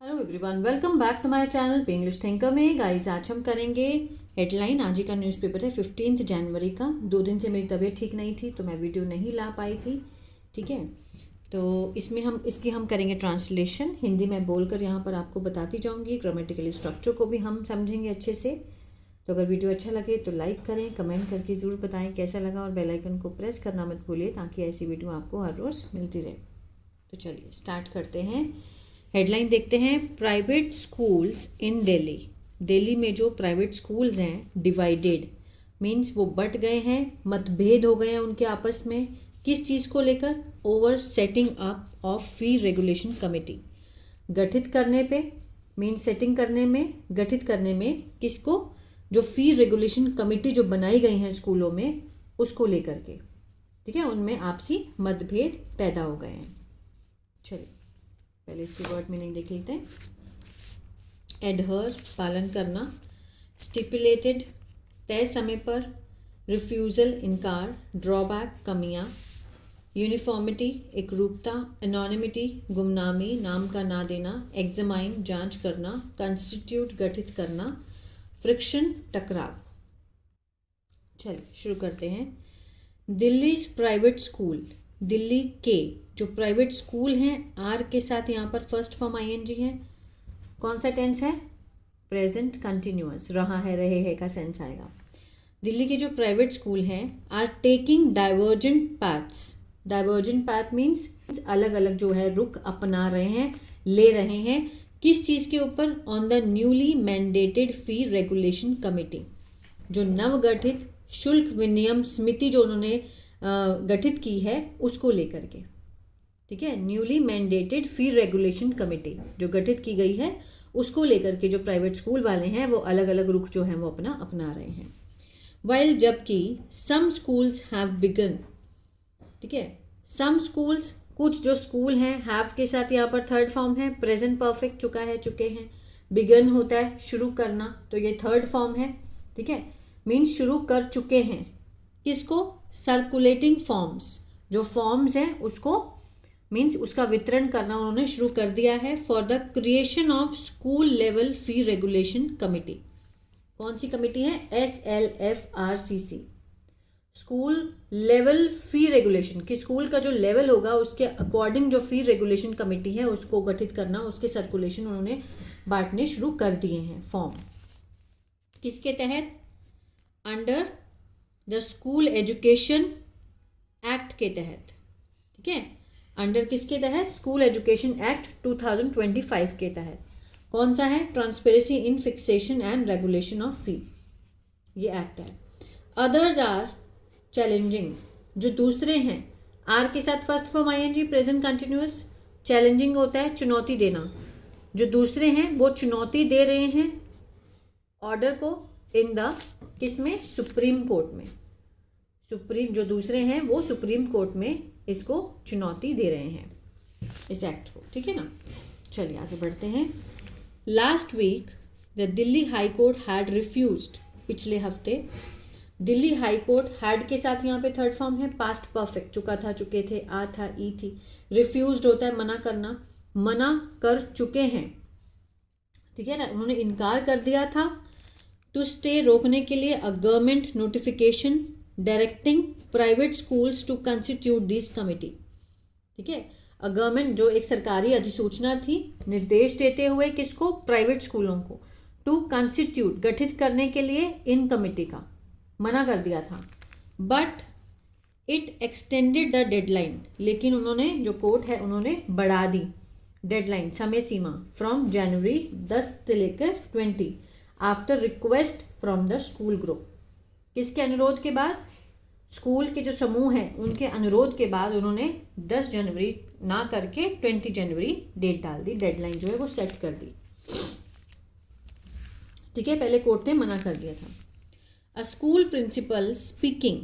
Hello everyone, welcome back to my channel पे English thinker में। गाइस, आज हम करेंगे हेडलाइन। आज ही का न्यूज़पेपर है 15 जनवरी का। 2 दिन से मेरी तबीयत ठीक नहीं थी तो मैं वीडियो नहीं ला पाई थी। ठीक है, तो इसमें हम करेंगे ट्रांसलेशन। हिंदी में बोलकर यहाँ पर आपको बताती जाऊँगी। ग्रामेटिकल स्ट्रक्चर को भी हम समझेंगे अच्छे से। तो अगर वीडियो अच्छा लगे तो लाइक करें, कमेंट करके ज़रूर बताएं कैसा लगा और बेल आइकन को प्रेस करना मत भूलिए ताकि ऐसी वीडियो आपको हर रोज़ मिलती रहे। तो चलिए स्टार्ट करते हैं। हेडलाइन देखते हैं। Private schools in Delhi. Delhi में जो प्राइवेट स्कूल्स हैं डिवाइडेड मीन्स वो बट गए हैं, मतभेद हो गए हैं उनके आपस में। किस चीज़ को लेकर? Over setting up of fee regulation committee. गठित करने पे मीन्स सेटिंग करने में, गठित करने में किसको? जो फी रेगुलेशन कमेटी जो बनाई गई हैं स्कूलों में उसको लेकर के। ठीक है, उनमें आपसी मतभेद पैदा हो गए हैं। चलिए पहले इसकी वर्ड मीनिंग देख लेते हैं। एडहर पालन करना, स्टिपुलेटेड तय समय पर, रिफ्यूज़ल इनकार, ड्रॉबैक कमियां, यूनिफॉर्मिटी एकरूपता, एनोनिमिटी गुमनामी नाम का ना देना, एग्जामाइन जांच करना, कंस्टिट्यूट गठित करना, फ्रिक्शन टकराव। चलिए शुरू करते हैं। दिल्ली प्राइवेट स्कूल, दिल्ली के जो प्राइवेट स्कूल हैं, आर के साथ यहाँ पर फर्स्ट फॉर्म आईएनजी है। कौन सा टेंस है? प्रेजेंट कंटिन्यूअस, रहा है रहे है का सेंस आएगा। दिल्ली के जो प्राइवेट स्कूल हैं are taking divergent paths. Divergent path means अलग अलग जो है रुख अपना रहे हैं, ले रहे हैं। किस चीज़ के ऊपर? On the newly mandated fee regulation committee. जो नवगठित शुल्क विनियम समिति जो उन्होंने गठित की है उसको लेकर के। ठीक है, न्यूली मैंडेटेड फी रेगुलेशन कमेटी जो गठित की गई है उसको लेकर के जो प्राइवेट स्कूल वाले हैं वो अलग अलग रुख जो हैं वो अपना रहे हैं। वाइल जबकि सम स्कूल्स हैव बिगन। ठीक है, सम स्कूल्स कुछ जो स्कूल हैं, हैव के साथ यहाँ पर थर्ड फॉर्म है, प्रेजेंट परफेक्ट चुका है, चुके हैं। बिगन होता है शुरू करना, तो ये थर्ड फॉर्म है। ठीक है, मीन्स शुरू कर चुके हैं। किसको? सर्कुलेटिंग फॉर्म्स, जो फॉर्म्स हैं उसको मीन्स उसका वितरण करना उन्होंने शुरू कर दिया है। For the creation of school level fee regulation committee. कौन सी कमेटी है? SLFRCC, school level fee regulation. कि स्कूल का जो लेवल होगा उसके अकॉर्डिंग जो फी रेगुलेशन कमेटी है उसको गठित करना, उसके सर्कुलेशन उन्होंने बांटने शुरू कर दिए हैं फॉर्म। किसके तहत? Under the school education act के तहत। ठीक है, अंडर किसके तहत? स्कूल एजुकेशन एक्ट 2025 के तहत। कौन सा है? Transparency in fixation and regulation of fee, ये एक्ट है। अदर्स आर चैलेंजिंग, जो दूसरे हैं, आर के साथ first form ING present continuous. Challenging होता है चुनौती देना। जो दूसरे हैं वो चुनौती दे रहे हैं ऑर्डर को इन द किसमें? सुप्रीम कोर्ट में। सुप्रीम जो दूसरे हैं वो सुप्रीम कोर्ट में इसको चुनौती दे रहे हैं, इस एक्ट को। ठीक है ना, चलिए आगे बढ़ते हैं। Last week the Delhi high court had refused. पिछले हफ्ते दिल्ली हाई कोर्ट, हैड के साथ यहाँ पे थर्ड फॉर्म है, पास्ट परफेक्ट, चुका था, चुके थे, आ था, ई थी। रिफ्यूज्ड होता है मना करना, मना कर चुके हैं। ठीक है ना, उन्होंने इनकार कर दिया था। टू स्टे रोकने के लिए a government notification directing private schools to constitute this committee. ठीक है, अ गवर्नमेंट जो एक सरकारी अधिसूचना थी, निर्देश देते हुए किसको? प्राइवेट स्कूलों को। टू कंस्टिट्यूट गठित करने के लिए इन कमेटी का मना कर दिया था। But it extended the deadline, लेकिन उन्होंने जो कोर्ट है उन्होंने बढ़ा दी डेडलाइन, समय सीमा, फ्रॉम जनवरी 10 से लेकर 20 after request from the school group. किसके अनुरोध के बाद? स्कूल के जो समूह हैं उनके अनुरोध के बाद उन्होंने 10 जनवरी ना करके 20 जनवरी डेट डाल दी, डेडलाइन जो है वो सेट कर दी। ठीक है, पहले कोर्ट ने मना कर दिया था। अ स्कूल प्रिंसिपल स्पीकिंग,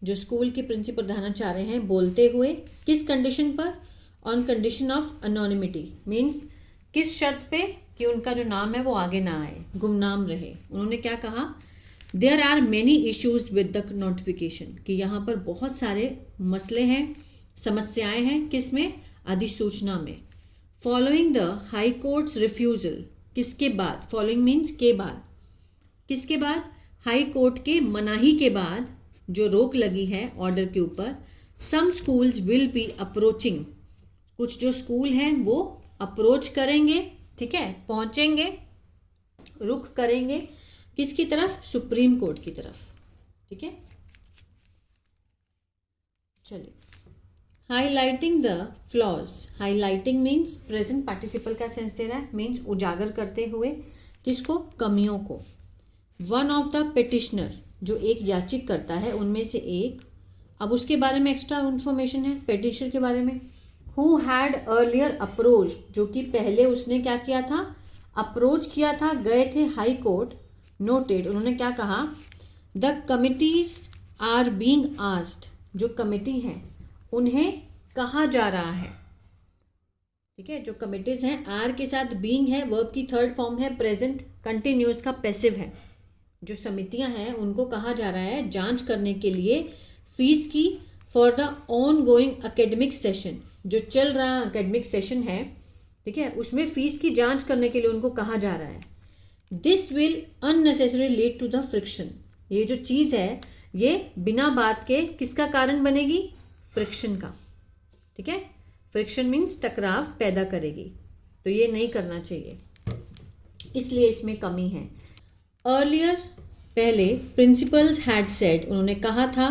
जो स्कूल के प्रिंसिपल प्रधानाचार्य हैं, बोलते हुए, किस कंडीशन पर? On condition of anonymity, means किस शर्त पे? कि उनका जो नाम है वो आगे ना आए, गुमनाम रहे। उन्होंने क्या कहा? There are many issues with the notification, कि यहाँ पर बहुत सारे मसले हैं, समस्याएं हैं, किस में? अधिसूचना में। Following the high courts refusal, किसके बाद, फॉलोइंग मीन्स के बाद, किसके बाद, हाई कोर्ट के मनाही के बाद जो रोक लगी है ऑर्डर के ऊपर, some schools will be approaching, कुछ जो स्कूल हैं वो अप्रोच करेंगे, ठीक है, पहुंचेंगे, रुख करेंगे किसकी तरफ, सुप्रीम कोर्ट की तरफ, ठीक है। चलिए, highlighting the flaws, highlighting means present participle का सेंस दे रहा है, मीन्स उजागर करते हुए किसको, कमियों को। वन ऑफ द पिटिशनर, जो एक याचिक करता है उनमें से एक, अब उसके बारे में एक्स्ट्रा इन्फॉर्मेशन है पेटिशनर के बारे में। हु हैड अर्लियर अप्रोच, जो कि पहले उसने क्या किया था, अप्रोच किया था, गए थे हाई कोर्ट, नोटेड, उन्होंने क्या कहा, the committees are being asked, जो कमिटी है उन्हें कहा जा रहा है, ठीक है, जो कमिटीज हैं, आर के साथ बीइंग है, वर्ब की थर्ड फॉर्म है, प्रेजेंट कंटिन्यूअस का पैसिव है, जो समितियां हैं उनको कहा जा रहा है जांच करने के लिए फीस की, for the on going academic session, जो चल रहा एकेडमिक सेशन है, ठीक है, उसमें फीस की जांच करने के लिए उनको कहा जा रहा है। This will unnecessary lead to the friction, ये जो चीज़ है ये बिना बात के किसका कारण बनेगी, फ्रिक्शन का, ठीक है, फ्रिक्शन मीन्स टकराव पैदा करेगी, तो ये नहीं करना चाहिए, इसलिए इसमें कमी है। अर्लियर, पहले, प्रिंसिपल्स हैड सेड, उन्होंने कहा था,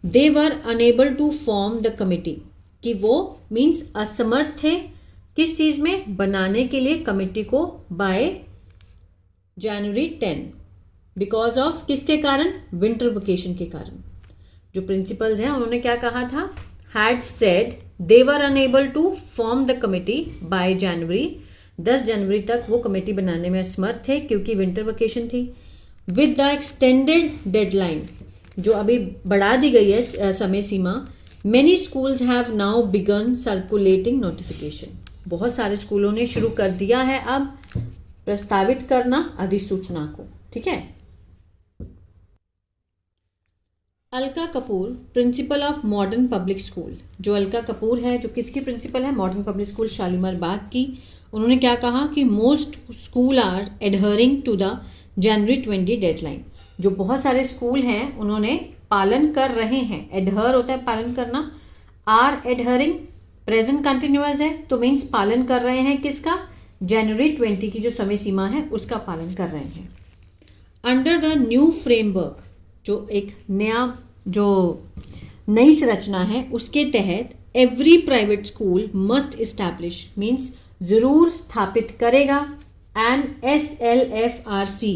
they were unable to form the committee, कि वो मीन्स असमर्थ थे किस चीज़ में, बनाने के लिए कमिटी को, बाय जनवरी 10, बिकॉज ऑफ किसके कारण, विंटर वेकेशन के कारण। जो प्रिंसिपल्स हैं उन्होंने क्या कहा था, had said they were unable to form the committee by January, 10 जनवरी तक वो कमेटी बनाने में असमर्थ थे क्योंकि विंटर वेकेशन थी। विद द एक्सटेंडेड डेडलाइन, जो अभी बढ़ा दी गई है समय सीमा, many schools have now begun circulating notification, बहुत सारे स्कूलों ने शुरू कर दिया है अब प्रस्तावित करना अधिसूचना को, ठीक है। Alka Kapoor, principal of modern public school, जो अलका कपूर है जो किसकी प्रिंसिपल है, modern public school Shalimar Bagh की, उन्होंने क्या कहा कि most school are adhering to the January 20 deadline, जो बहुत सारे स्कूल हैं उन्होंने पालन कर रहे हैं, एडहर होता है पालन करना, आर एडहरिंग प्रेजेंट कंटिन्यूअस है तो मीन्स पालन कर रहे हैं किसका, जनवरी 20 की जो समय सीमा है उसका पालन कर रहे हैं। अंडर द न्यू फ्रेमवर्क, जो एक नया जो नई संरचना है उसके तहत, every private school must establish means ज़रूर स्थापित करेगा, an SLFRC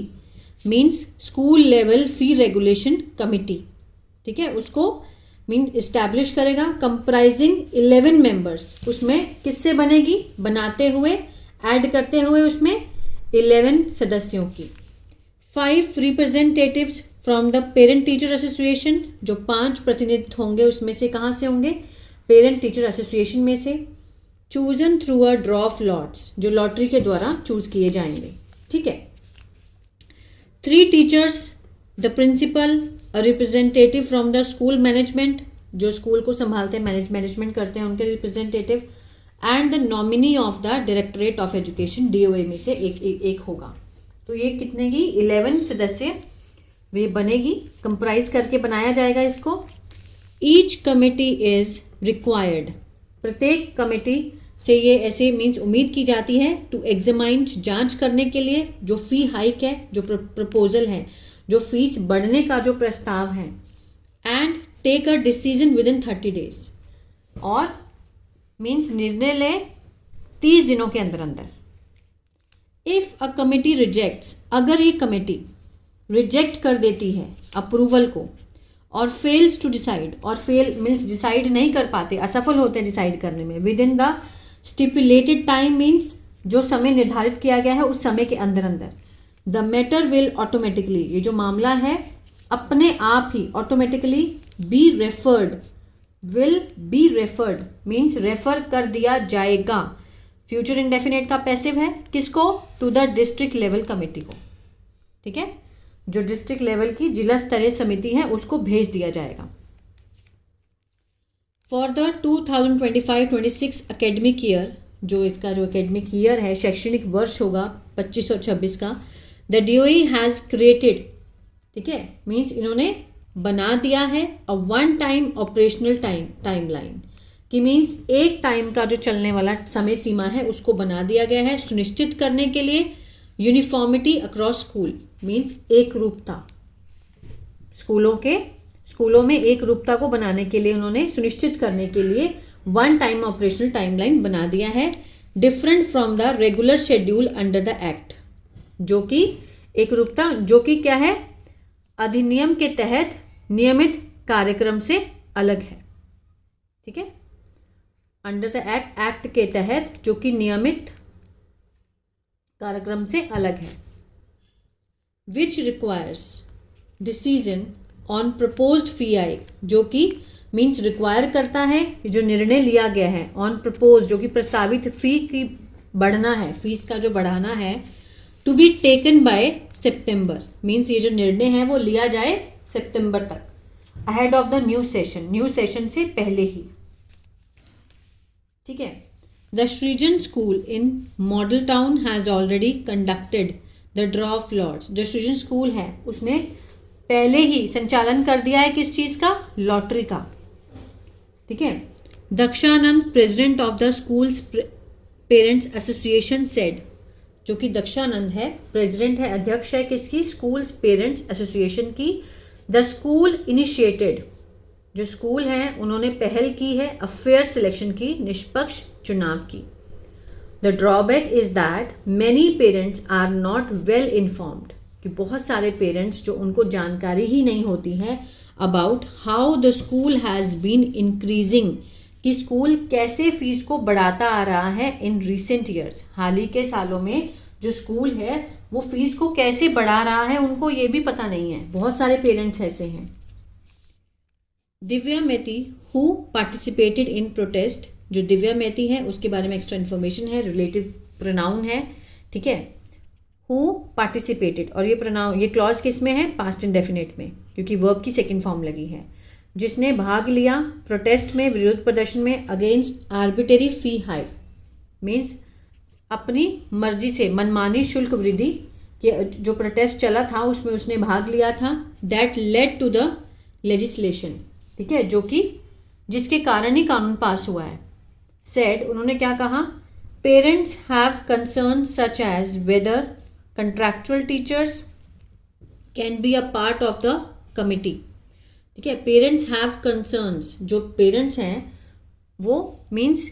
means school level fee regulation committee, ठीक है, उसको मीन इस्टेब्लिश करेगा, कंप्राइजिंग 11 मेंबर्स, उसमें किससे बनेगी, बनाते हुए ऐड करते हुए उसमें 11 सदस्यों की। 5 representatives from the parent teacher association, जो 5 प्रतिनिधि होंगे उसमें से कहाँ से होंगे, पेरेंट टीचर एसोसिएशन में से। Chosen through a draw of lots, जो लॉटरी के द्वारा चूज किए जाएंगे, ठीक है। 3 teachers, the principal, a representative from the school management, जो स्कूल को संभालते हैं, मैनेजमेंट करते हैं उनके representative, and the nominee of the directorate of education, DOA में से एक होगा। तो ये कितने की, 11 सदस्य वे बनेगी, कंप्राइज करके बनाया जाएगा इसको। ईच कमेटी इज रिक्वायर्ड, प्रत्येक कमेटी से ये ऐसे मीन्स उम्मीद की जाती है, टू एग्जामाइन, जांच करने के लिए, जो फी हाइक है, जो प्रपोजल है, जो फीस बढ़ने का जो प्रस्ताव है, and take a decision within 30 days, और मीन्स निर्णय ले 30 दिनों के अंदर अंदर। इफ अ कमेटी रिजेक्ट्स, अगर ये कमेटी रिजेक्ट कर देती है अप्रूवल को, और फेल्स टू डिसाइड, और फेल मीन्स डिसाइड नहीं कर पाते, असफल होते हैं डिसाइड करने में, with in the stipulated time means जो समय निर्धारित किया गया है उस समय के अंदर अंदर, द मैटर विल ऑटोमेटिकली, ये जो मामला है अपने आप ही automatically be referred, will be referred means refer कर दिया जाएगा, फ्यूचर इंडेफिनेट का पैसिव है, किसको, to the district level committee को, ठीक है, जो डिस्ट्रिक्ट लेवल की जिला स्तरीय समिति है उसको भेज दिया जाएगा। फॉर द 2025-26 एकेडमिक ईयर, जो इसका जो एकेडमिक ईयर है, शैक्षणिक वर्ष होगा 25 और 26 का, द DOE हैज़ क्रिएटेड, ठीक है, मीन्स इन्होंने बना दिया है a one time operational timeline, कि मीन्स एक टाइम का जो चलने वाला समय सीमा है उसको बना दिया गया है सुनिश्चित करने के लिए यूनिफॉर्मिटी अक्रॉस स्कूल, मीन्स एक रूपता, स्कूलों में एक रूपता को बनाने के लिए उन्होंने सुनिश्चित करने के लिए वन टाइम ऑपरेशनल टाइमलाइन बना दिया है, different from the regular schedule under the act, जो कि एक रूपता जो कि क्या है, अधिनियम के तहत नियमित कार्यक्रम से अलग है, ठीक है, अंडर द एक्ट के तहत जो कि नियमित कार्यक्रम से अलग है, which requires decision on proposed fee hike, जो कि मीन्स रिक्वायर करता है, जो निर्णय लिया गया है ऑन प्रपोज, जो कि प्रस्तावित फी की बढ़ना है, फीस का जो बढ़ाना है, टू बी टेकन बाय सितंबर, मीन्स ये जो निर्णय है वो लिया जाए सितंबर तक, ahead of the new session से पहले ही, ठीक है। The Srijan school in Model Town has already conducted the draw of lots, जो सृजन स्कूल है उसने पहले ही संचालन कर दिया है किस चीज़ का, लॉटरी का, ठीक है। Dakshanand president of the schools parents association said, जो कि दक्षानंद है, प्रेसिडेंट है, अध्यक्ष है किसकी, स्कूल्स पेरेंट्स एसोसिएशन की, द स्कूल इनिशिएटेड, जो स्कूल है उन्होंने पहल की है अ फेयर सिलेक्शन की, निष्पक्ष चुनाव की, the drawback is that many parents are not well informed, कि बहुत सारे पेरेंट्स जो उनको जानकारी ही नहीं होती है about how the school has been increasing, कि स्कूल कैसे फीस को बढ़ाता आ रहा है इन रिसेंट ईयर्स, हाल ही के सालों में जो स्कूल है वो फीस को कैसे बढ़ा रहा है उनको ये भी पता नहीं है, बहुत सारे पेरेंट्स ऐसे हैं। दिव्या मेती हु पार्टिसिपेटेड इन प्रोटेस्ट, जो दिव्या मेती है उसके बारे में एक्स्ट्रा इन्फॉर्मेशन है, रिलेटिव प्रोनाउन है, ठीक है, हु पार्टिसिपेटेड, और ये क्लॉज किस में है, पास्ट इंडेफिनिट में, क्योंकि वर्ब की सेकंड फॉर्म लगी है, जिसने भाग लिया प्रोटेस्ट में, विरोध प्रदर्शन में, अगेंस्ट आर्बिटरी फी हाइक, मीन्स अपनी मर्जी से मनमानी शुल्क वृद्धि के जो प्रोटेस्ट चला था उसमें उसने भाग लिया था, that led to the legislation, ठीक है, जो कि जिसके कारण ही कानून पास हुआ है। सेड, उन्होंने क्या कहा, parents have concern such as whether contractual teachers can be a part of the committee, ठीक है, पेरेंट्स हैव कंसर्न्स, जो पेरेंट्स हैं वो मीन्स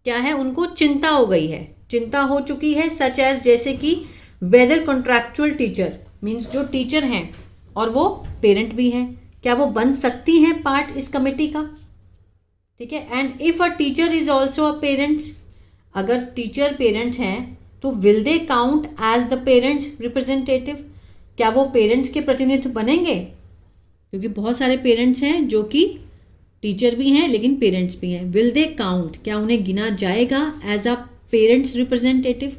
क्या है, उनको चिंता हो गई है, चिंता हो चुकी है, सच एज जैसे कि वेदर कॉन्ट्रैक्चुअल टीचर मीन्स जो टीचर हैं और वो पेरेंट भी हैं, क्या वो बन सकती हैं पार्ट इस कमेटी का, ठीक है, and if a teacher is also a parents, अगर टीचर पेरेंट्स हैं तो will they count as the parents representative, क्या वो पेरेंट्स के प्रतिनिधित्व बनेंगे, क्योंकि बहुत सारे पेरेंट्स हैं जो कि टीचर भी हैं लेकिन पेरेंट्स भी हैं, विल दे काउंट, क्या उन्हें गिना जाएगा एज अ पेरेंट्स रिप्रेजेंटेटिव,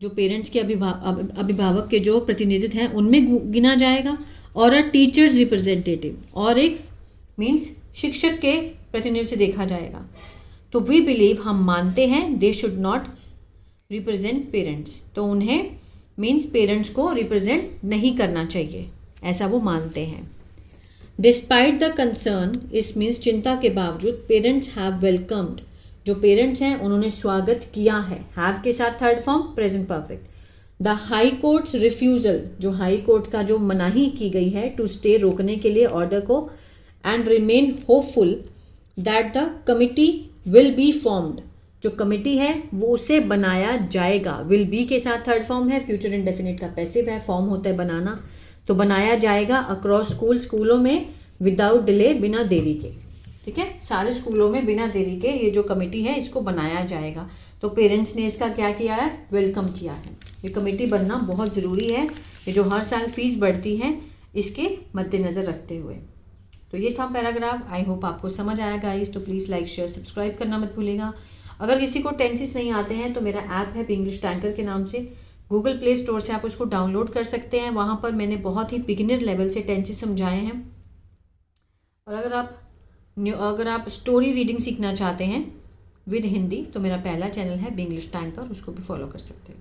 जो पेरेंट्स के अभिभावक के जो प्रतिनिधित्व हैं उनमें गिना जाएगा, और अ टीचर्स रिप्रेजेंटेटिव, और एक मीन्स शिक्षक के प्रतिनिधित्व से देखा जाएगा, तो वी बिलीव, हम मानते हैं, they should not represent parents, तो उन्हें मीन्स पेरेंट्स को रिप्रेजेंट नहीं करना चाहिए, ऐसा वो मानते हैं। डिस्पाइट द कंसर्न, इस मीन्स चिंता के बावजूद, पेरेंट्स हैव वेलकम्ड, जो पेरेंट्स हैं उन्होंने स्वागत किया है, हैव के साथ third form present perfect, the high courts refusal, जो हाई कोर्ट का जो मनाही की गई है टू स्टे, रोकने के लिए ऑर्डर को, and remain hopeful that the committee will be formed, जो कमिटी है वो उसे बनाया जाएगा, विल बी के साथ थर्ड फॉर्म है, फ्यूचर इंडेफिनिट का पैसिव है, फॉर्म होता है बनाना, तो बनाया जाएगा अक्रॉस स्कूलों में विदाउट डिले, बिना देरी के, ठीक है, सारे स्कूलों में बिना देरी के ये जो कमेटी है इसको बनाया जाएगा, तो पेरेंट्स ने इसका क्या किया है, वेलकम किया है, ये कमेटी बनना बहुत ज़रूरी है, ये जो हर साल फीस बढ़ती है इसके मद्देनज़र रखते हुए। तो ये था पैराग्राफ, आई होप आपको समझ आया गाइस, तो प्लीज़ लाइक शेयर सब्सक्राइब करना मत भूलिएगा। अगर किसी को टेंसेस नहीं आते हैं तो मेरा ऐप है इंग्लिश टैंकर के नाम से, गूगल प्ले स्टोर से आप उसको डाउनलोड कर सकते हैं, वहाँ पर मैंने बहुत ही बिगिनर लेवल से टेंसेस समझाए हैं, और अगर आप स्टोरी रीडिंग सीखना चाहते हैं विद हिंदी, तो मेरा पहला चैनल है बिंग्लिश टैंकर, उसको भी फॉलो कर सकते हो।